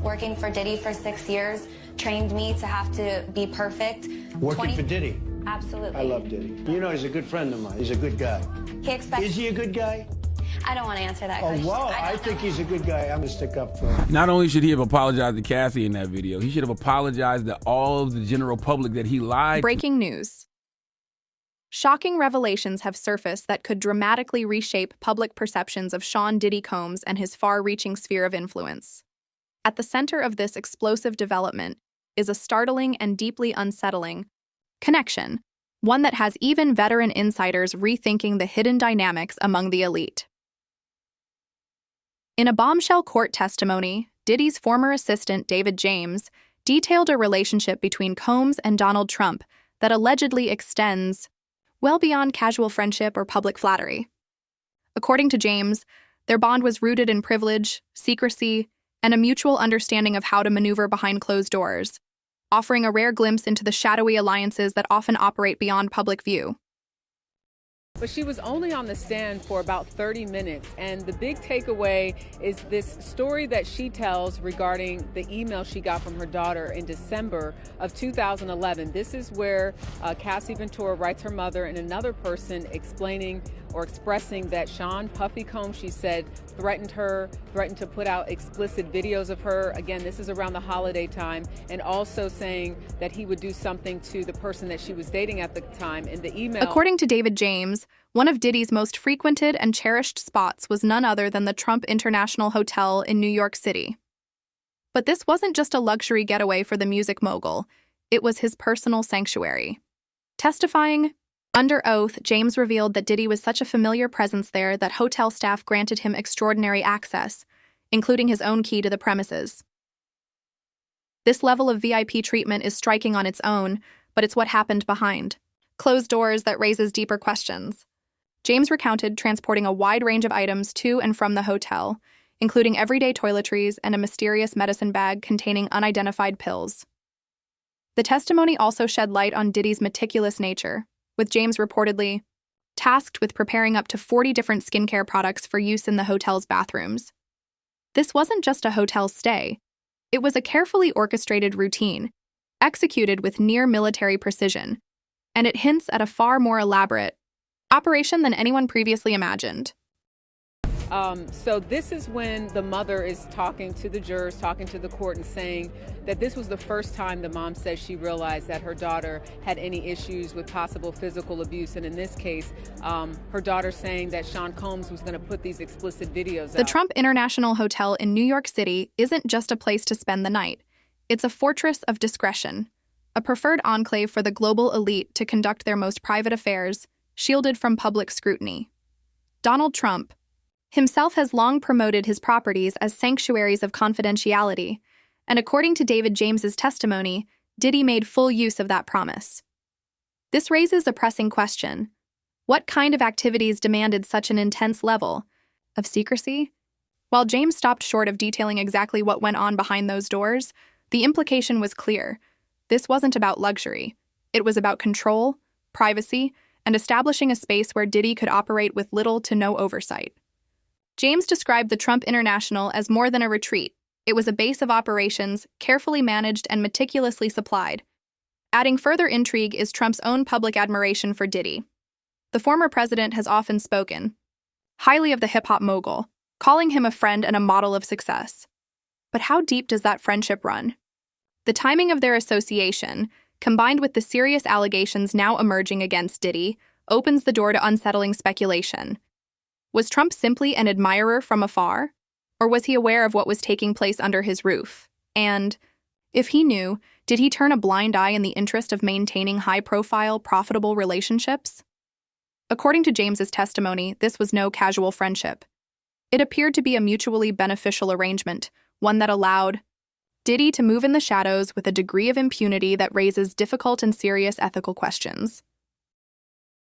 Working for Diddy for 6 years trained me to have to be perfect. Working for Diddy? Absolutely. I love Diddy. You know, he's a good friend of mine. He's a good guy. He expects... Is he a good guy? I don't want to answer that Oh, question. wow. I think he's a good guy. I'm going to stick up for him. Not only should he have apologized to Cassie in that video, he should have apologized to all of the general public that he lied. Breaking news. Shocking revelations have surfaced that could dramatically reshape public perceptions of Sean Diddy Combs and his far-reaching sphere of influence. At the center of this explosive development is a startling and deeply unsettling connection, one that has even veteran insiders rethinking the hidden dynamics among the elite. In a bombshell court testimony, Diddy's former assistant, David James, detailed a relationship between Combs and Donald Trump that allegedly extends well beyond casual friendship or public flattery. According to James, their bond was rooted in privilege, secrecy, and a mutual understanding of how to maneuver behind closed doors, offering a rare glimpse into the shadowy alliances that often operate beyond public view. But she was only on the stand for about 30 minutes, and the big takeaway is this story that she tells regarding the email she got from her daughter in December of 2011. This is where Cassie Ventura writes her mother and another person explaining or expressing that Sean Puffy Combs, she said, threatened to put out explicit videos of her. Again, this is around the holiday time, and also saying that he would do something to the person that she was dating at the time. In the email, according to David James, one of Diddy's most frequented and cherished spots was none other than the Trump International Hotel in New York City. But this wasn't just a luxury getaway for the music mogul, it was his personal sanctuary. Testifying under oath, James revealed that Diddy was such a familiar presence there that hotel staff granted him extraordinary access, including his own key to the premises. This level of VIP treatment is striking on its own, but it's what happened behind closed doors that raises deeper questions. James recounted transporting a wide range of items to and from the hotel, including everyday toiletries and a mysterious medicine bag containing unidentified pills. The testimony also shed light on Diddy's meticulous nature, with James reportedly tasked with preparing up to 40 different skincare products for use in the hotel's bathrooms. This wasn't just a hotel stay. It was a carefully orchestrated routine, executed with near-military precision, and it hints at a far more elaborate operation than anyone previously imagined. So this is when the mother is talking to the jurors, talking to the court, and saying that this was the first time the mom says she realized that her daughter had any issues with possible physical abuse. And in this case, her daughter saying that Sean Combs was going to put these explicit videos out. The Trump International Hotel in New York City isn't just a place to spend the night. It's a fortress of discretion, a preferred enclave for the global elite to conduct their most private affairs, shielded from public scrutiny. Donald Trump himself has long promoted his properties as sanctuaries of confidentiality, and according to David James's testimony, Diddy made full use of that promise. This raises a pressing question. What kind of activities demanded such an intense level of secrecy? While James stopped short of detailing exactly what went on behind those doors, the implication was clear. This wasn't about luxury. It was about control, privacy, and establishing a space where Diddy could operate with little to no oversight. James described the Trump International as more than a retreat. It was a base of operations, carefully managed and meticulously supplied. Adding further intrigue is Trump's own public admiration for Diddy. The former president has often spoken highly of the hip-hop mogul, calling him a friend and a model of success. But how deep does that friendship run? The timing of their association, combined with the serious allegations now emerging against Diddy, opens the door to unsettling speculation. Was Trump simply an admirer from afar? Or was he aware of what was taking place under his roof? And, if he knew, did he turn a blind eye in the interest of maintaining high-profile, profitable relationships? According to James's testimony, this was no casual friendship. It appeared to be a mutually beneficial arrangement, one that allowed Diddy to move in the shadows with a degree of impunity that raises difficult and serious ethical questions.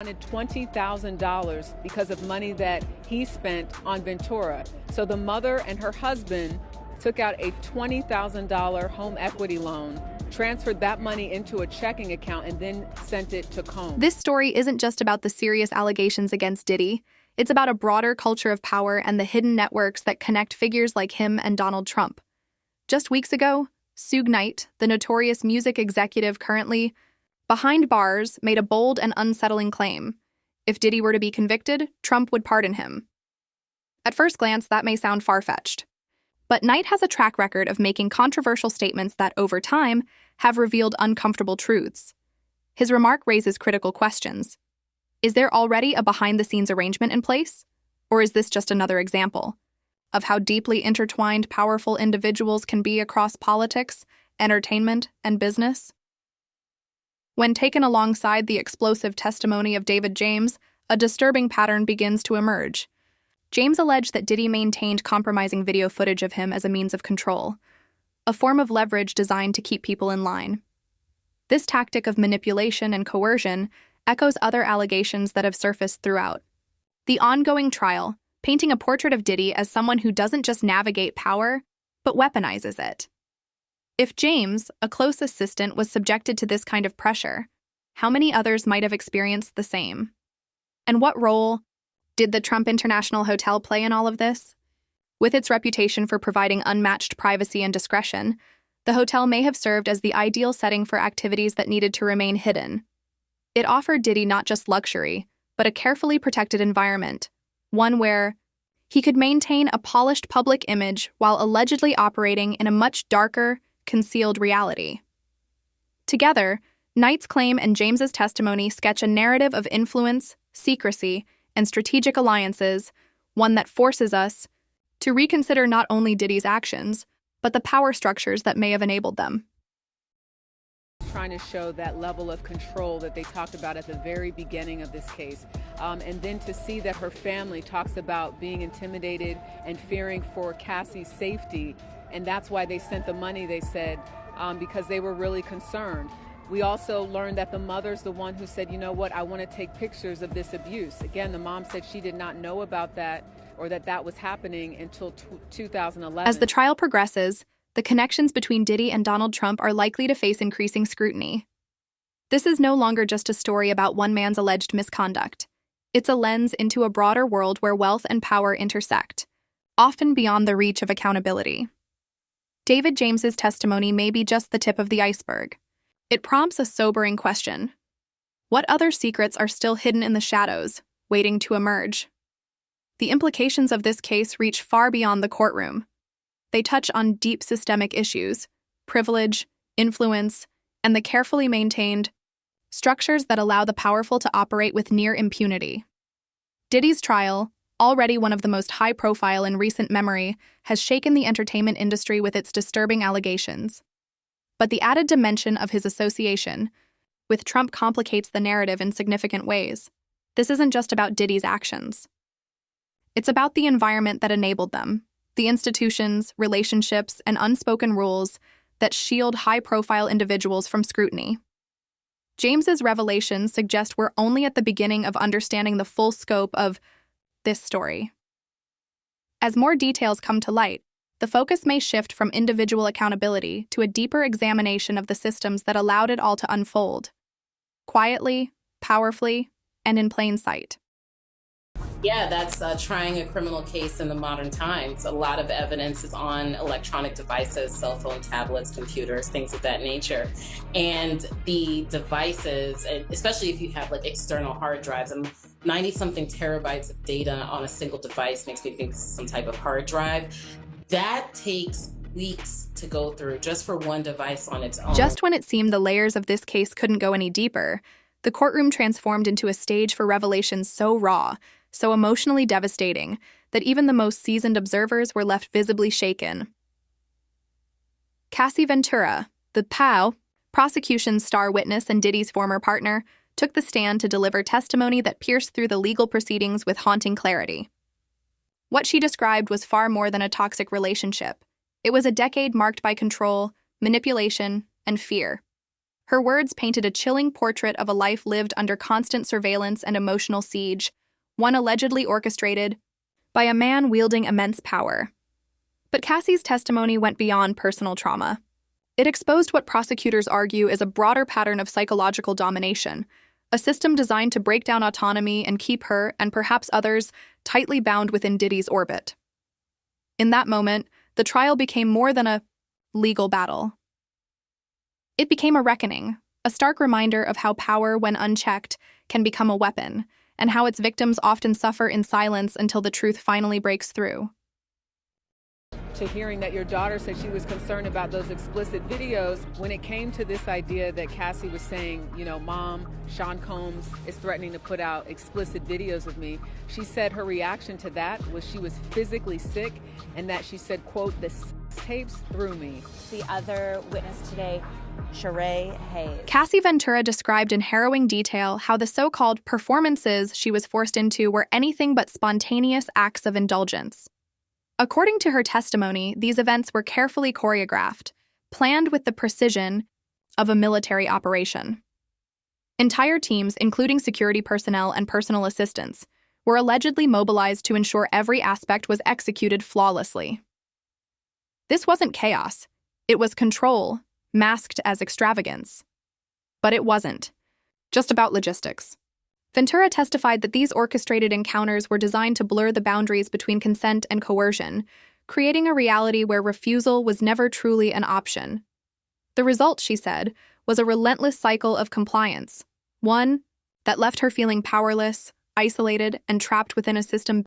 Wanted $20,000 because of money that he spent on Ventura. So the mother and her husband took out a $20,000 home equity loan, transferred that money into a checking account, and then sent it to Combs. This story isn't just about the serious allegations against Diddy. It's about a broader culture of power and the hidden networks that connect figures like him and Donald Trump. Just weeks ago, Suge Knight, the notorious music executive currently behind bars, made a bold and unsettling claim. If Diddy were to be convicted, Trump would pardon him. At first glance, that may sound far-fetched. But Knight has a track record of making controversial statements that, over time, have revealed uncomfortable truths. His remark raises critical questions. Is there already a behind-the-scenes arrangement in place? Or is this just another example of how deeply intertwined powerful individuals can be across politics, entertainment, and business? When taken alongside the explosive testimony of David James, a disturbing pattern begins to emerge. James alleged that Diddy maintained compromising video footage of him as a means of control, a form of leverage designed to keep people in line. This tactic of manipulation and coercion echoes other allegations that have surfaced throughout the ongoing trial, painting a portrait of Diddy as someone who doesn't just navigate power, but weaponizes it. If James, a close assistant, was subjected to this kind of pressure, how many others might have experienced the same? And what role did the Trump International Hotel play in all of this? With its reputation for providing unmatched privacy and discretion, the hotel may have served as the ideal setting for activities that needed to remain hidden. It offered Diddy not just luxury, but a carefully protected environment, one where he could maintain a polished public image while allegedly operating in a much darker, concealed reality. Together, Knight's claim and James's testimony sketch a narrative of influence, secrecy, and strategic alliances, one that forces us to reconsider not only Diddy's actions, but the power structures that may have enabled them. Trying to show that level of control that they talked about at the very beginning of this case. And then to see that her family talks about being intimidated and fearing for Cassie's safety. And that's why they sent the money, they said, because they were really concerned. We also learned that the mother's the one who said, you know what, I want to take pictures of this abuse. Again, the mom said she did not know about that or that was happening until 2011. As the trial progresses, the connections between Diddy and Donald Trump are likely to face increasing scrutiny. This is no longer just a story about one man's alleged misconduct. It's a lens into a broader world where wealth and power intersect, often beyond the reach of accountability. David James's testimony may be just the tip of the iceberg. It prompts a sobering question. What other secrets are still hidden in the shadows, waiting to emerge? The implications of this case reach far beyond the courtroom. They touch on deep systemic issues, privilege, influence, and the carefully maintained structures that allow the powerful to operate with near impunity. Diddy's trial, already one of the most high-profile in recent memory, has shaken the entertainment industry with its disturbing allegations. But the added dimension of his association with Trump complicates the narrative in significant ways. This isn't just about Diddy's actions. It's about the environment that enabled them, the institutions, relationships, and unspoken rules that shield high-profile individuals from scrutiny. James's revelations suggest we're only at the beginning of understanding the full scope of this story. As more details come to light, the focus may shift from individual accountability to a deeper examination of the systems that allowed it all to unfold, quietly, powerfully, and in plain sight. Yeah, that's trying a criminal case in the modern times. A lot of evidence is on electronic devices, cell phone, tablets, computers, things of that nature. And the devices, especially if you have like external hard drives, 90-something terabytes of data on a single device makes me think it's some type of hard drive. That takes weeks to go through just for one device on its own. Just when it seemed the layers of this case couldn't go any deeper, the courtroom transformed into a stage for revelations so raw, so emotionally devastating, that even the most seasoned observers were left visibly shaken. Cassie Ventura, the POW, prosecution's star witness and Diddy's former partner, took the stand to deliver testimony that pierced through the legal proceedings with haunting clarity. What she described was far more than a toxic relationship. It was a decade marked by control, manipulation, and fear. Her words painted a chilling portrait of a life lived under constant surveillance and emotional siege, one allegedly orchestrated by a man wielding immense power. But Cassie's testimony went beyond personal trauma. It exposed what prosecutors argue is a broader pattern of psychological domination, a system designed to break down autonomy and keep her, and perhaps others, tightly bound within Diddy's orbit. In that moment, the trial became more than a legal battle. It became a reckoning, a stark reminder of how power, when unchecked, can become a weapon, and how its victims often suffer in silence until the truth finally breaks through. To hearing that your daughter said she was concerned about those explicit videos, when it came to this idea that Cassie was saying, you know, Mom, Sean Combs is threatening to put out explicit videos of me, she said her reaction to that was she was physically sick, and that she said, quote, the tapes threw me. The other witness today, Sheree Hayes. Cassie Ventura described in harrowing detail how the so-called performances she was forced into were anything but spontaneous acts of indulgence. According to her testimony, these events were carefully choreographed, planned with the precision of a military operation. Entire teams, including security personnel and personal assistants, were allegedly mobilized to ensure every aspect was executed flawlessly. This wasn't chaos. It was control, masked as extravagance. But it wasn't just about logistics. Ventura testified that these orchestrated encounters were designed to blur the boundaries between consent and coercion, creating a reality where refusal was never truly an option. The result, she said, was a relentless cycle of compliance, one that left her feeling powerless, isolated, and trapped within a system